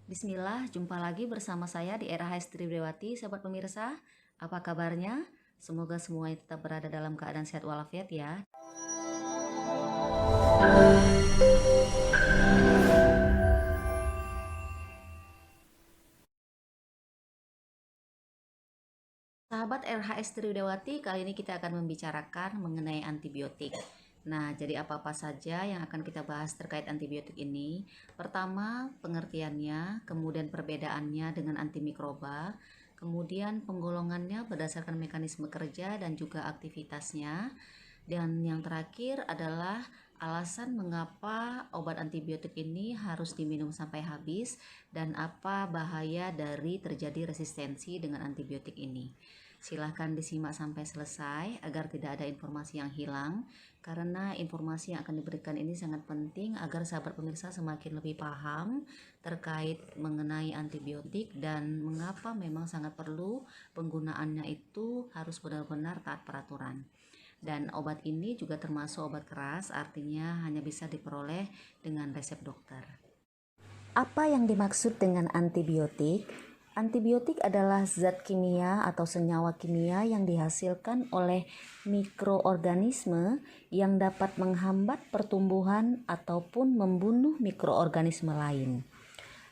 Bismillah, jumpa lagi bersama saya di Era Tribriwati, sahabat pemirsa. Apa kabarnya? Semoga semuanya tetap berada dalam keadaan sehat walafiat ya. Sahabat RHS Tribriwati, kali ini kita akan membicarakan mengenai antibiotik. Nah, jadi apa-apa saja yang akan kita bahas terkait antibiotik ini? Pertama, pengertiannya, kemudian perbedaannya dengan antimikroba, kemudian penggolongannya berdasarkan mekanisme kerja dan juga aktivitasnya. Dan yang terakhir adalah alasan mengapa obat antibiotik ini harus diminum sampai habis dan apa bahaya dari terjadi resistensi dengan antibiotik ini. Silahkan disimak sampai selesai agar tidak ada informasi yang hilang, karena informasi yang akan diberikan ini sangat penting agar sahabat pemirsa semakin lebih paham terkait mengenai antibiotik dan mengapa memang sangat perlu penggunaannya itu harus benar-benar taat peraturan. Dan obat ini juga termasuk obat keras, artinya hanya bisa diperoleh dengan resep dokter. Apa yang dimaksud dengan antibiotik? Antibiotik adalah zat kimia atau senyawa kimia yang dihasilkan oleh mikroorganisme yang dapat menghambat pertumbuhan ataupun membunuh mikroorganisme lain.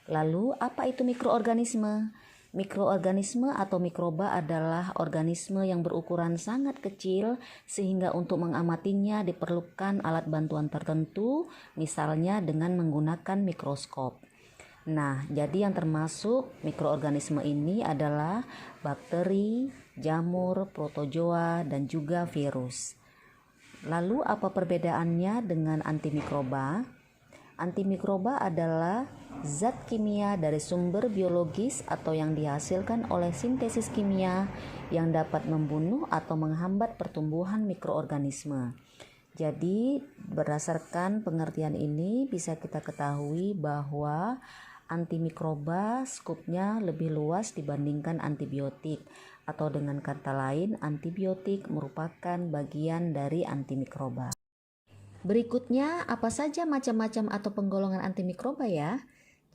Lalu, apa itu mikroorganisme? Mikroorganisme atau mikroba adalah organisme yang berukuran sangat kecil sehingga untuk mengamatinya diperlukan alat bantuan tertentu, misalnya dengan menggunakan mikroskop. Nah, jadi yang termasuk mikroorganisme ini adalah bakteri, jamur, protozoa, dan juga virus. Lalu apa perbedaannya dengan antimikroba? Antimikroba adalah zat kimia dari sumber biologis atau yang dihasilkan oleh sintesis kimia yang dapat membunuh atau menghambat pertumbuhan mikroorganisme. Jadi, berdasarkan pengertian ini bisa kita ketahui bahwa antimikroba skupnya lebih luas dibandingkan antibiotik, atau dengan kata lain, antibiotik merupakan bagian dari antimikroba. Berikutnya, apa saja macam-macam atau penggolongan antimikroba ya?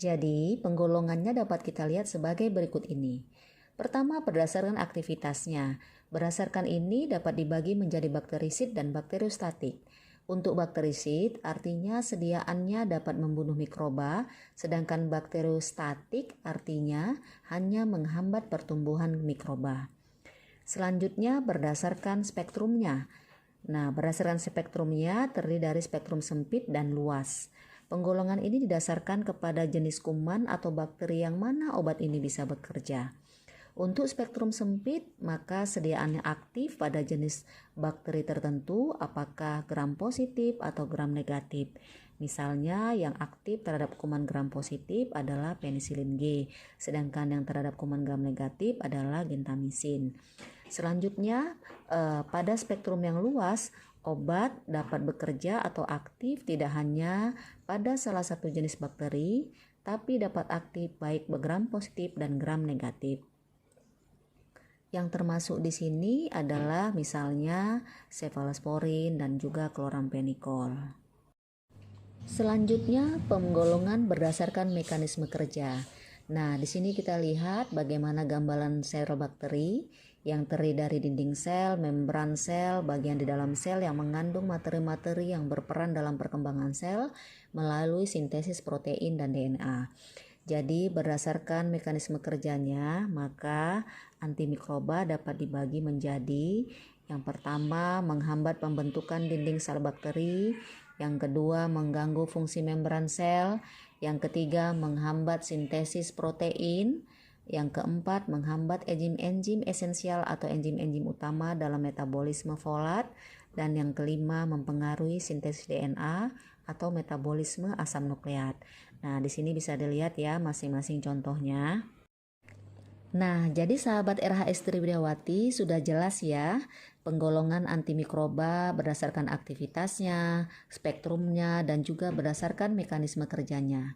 Jadi, penggolongannya dapat kita lihat sebagai berikut ini. Pertama, berdasarkan aktivitasnya. Berdasarkan ini dapat dibagi menjadi bakterisid dan bakteriostatik. Untuk bakterisid artinya sediaannya dapat membunuh mikroba, sedangkan bakteriostatik artinya hanya menghambat pertumbuhan mikroba. Selanjutnya berdasarkan spektrumnya. Nah, berdasarkan spektrumnya terdiri dari spektrum sempit dan luas. Penggolongan ini didasarkan kepada jenis kuman atau bakteri yang mana obat ini bisa bekerja. Untuk spektrum sempit, maka sediaannya aktif pada jenis bakteri tertentu, apakah gram positif atau gram negatif. Misalnya yang aktif terhadap kuman gram positif adalah penisilin G, sedangkan yang terhadap kuman gram negatif adalah gentamisin. Selanjutnya, pada spektrum yang luas, obat dapat bekerja atau aktif tidak hanya pada salah satu jenis bakteri, tapi dapat aktif baik gram positif dan gram negatif. Yang termasuk di sini adalah misalnya cefalosporin dan juga kloramfenikol. Selanjutnya, penggolongan berdasarkan mekanisme kerja. Nah, di sini kita lihat bagaimana gambaran sel bakteri yang terdiri dari dinding sel, membran sel, bagian di dalam sel yang mengandung materi-materi yang berperan dalam perkembangan sel melalui sintesis protein dan DNA. Jadi berdasarkan mekanisme kerjanya, maka antimikroba dapat dibagi menjadi yang pertama menghambat pembentukan dinding sel bakteri, yang kedua mengganggu fungsi membran sel, yang ketiga menghambat sintesis protein, yang keempat menghambat enzim-enzim esensial atau enzim-enzim utama dalam metabolisme folat, dan yang kelima mempengaruhi sintesis DNA atau metabolisme asam nukleat. Nah, di sini bisa dilihat ya masing-masing contohnya. Nah, jadi sahabat RHS Tribriawati sudah jelas ya penggolongan antimikroba berdasarkan aktivitasnya, spektrumnya, dan juga berdasarkan mekanisme kerjanya.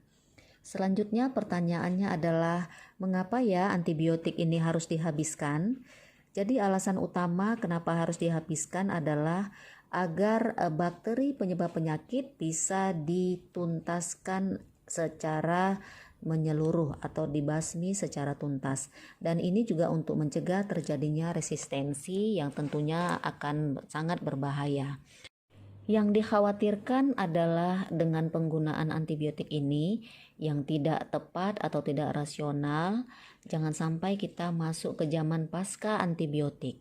Selanjutnya pertanyaannya adalah mengapa ya antibiotik ini harus dihabiskan? Jadi alasan utama kenapa harus dihabiskan adalah agar bakteri penyebab penyakit bisa dituntaskan secara menyeluruh atau dibasmi secara tuntas. Dan ini juga untuk mencegah terjadinya resistensi yang tentunya akan sangat berbahaya. Yang dikhawatirkan adalah dengan penggunaan antibiotik ini yang tidak tepat atau tidak rasional, jangan sampai kita masuk ke zaman pasca antibiotik.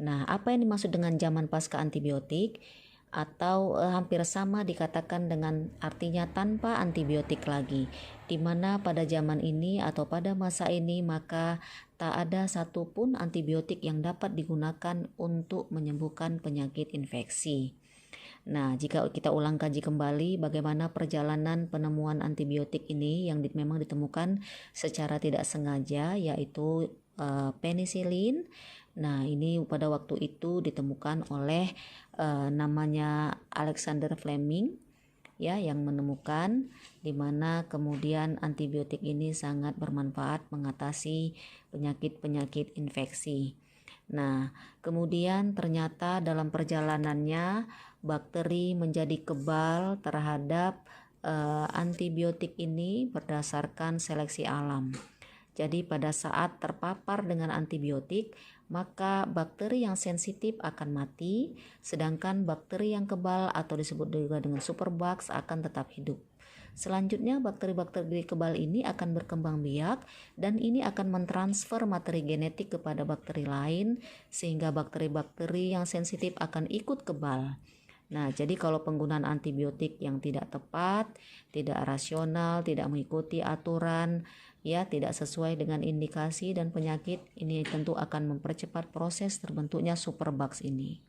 Nah, apa yang dimaksud dengan zaman pasca antibiotik? Atau hampir sama dikatakan dengan artinya tanpa antibiotik lagi, di mana pada zaman ini atau pada masa ini maka tak ada satupun antibiotik yang dapat digunakan untuk menyembuhkan penyakit infeksi. Nah, jika kita ulang kaji kembali bagaimana perjalanan penemuan antibiotik ini yang memang ditemukan secara tidak sengaja, yaitu penisilin. Nah, ini pada waktu itu ditemukan oleh namanya Alexander Fleming, ya, yang menemukan di mana kemudian antibiotik ini sangat bermanfaat mengatasi penyakit-penyakit infeksi. Nah, kemudian ternyata dalam perjalanannya bakteri menjadi kebal terhadap antibiotik ini berdasarkan seleksi alam. Jadi pada saat terpapar dengan antibiotik, maka bakteri yang sensitif akan mati, sedangkan bakteri yang kebal atau disebut juga dengan superbugs akan tetap hidup. Selanjutnya bakteri-bakteri kebal ini akan berkembang biak dan ini akan mentransfer materi genetik kepada bakteri lain sehingga bakteri-bakteri yang sensitif akan ikut kebal. Nah, jadi kalau penggunaan antibiotik yang tidak tepat, tidak rasional, tidak mengikuti aturan, ya tidak sesuai dengan indikasi dan penyakit, ini tentu akan mempercepat proses terbentuknya superbugs ini.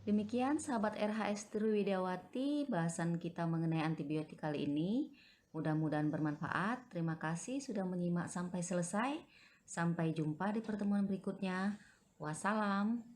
Demikian sahabat RHS Triwidawati, bahasan kita mengenai antibiotik kali ini. Mudah-mudahan bermanfaat. Terima kasih sudah menyimak sampai selesai. Sampai jumpa di pertemuan berikutnya. Wassalam.